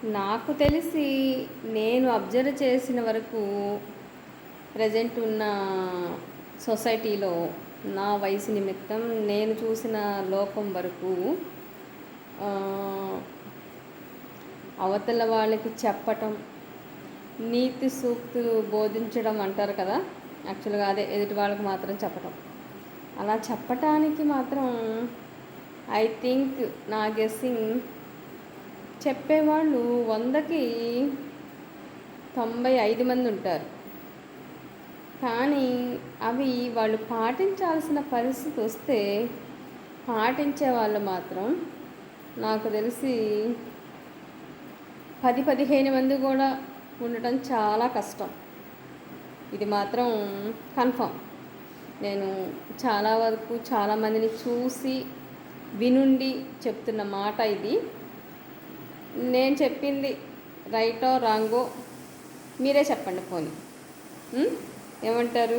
నాకు తెలిసి నేను అబ్జర్వ్ చేసిన వరకు ప్రజెంట్ ఉన్న సొసైటీలో నా వయసు నిమిత్తం నేను చూసిన లోకం వరకు ఆ, అవతల వాళ్ళకి చెప్పటం, నీతి సూక్తులు బోధించడం అంటారు కదా. యాక్చువల్గా అదే ఎదుటి వాళ్ళకి మాత్రం చెప్పటం. అలా చెప్పటానికి మాత్రం ఐ థింక్ నా గెస్సింగ్ చెప్పేవాళ్ళు 100కి 95 మంది ఉంటారు. కానీ అవి వాళ్ళు పాటించాల్సిన పరిస్థితి వస్తే పాటించే వాళ్ళు మాత్రం నాకు తెలిసి 10-15 మంది కూడా ఉండటం చాలా కష్టం. ఇది మాత్రం కన్ఫర్మ్. నేను చాలా వరకు చాలామందిని చూసి వినుండి చెప్తున్న మాట ఇది. నేను చెప్పింది రైటో రాంగో మీరే చెప్పండి పోనీ. ఏమంటారు?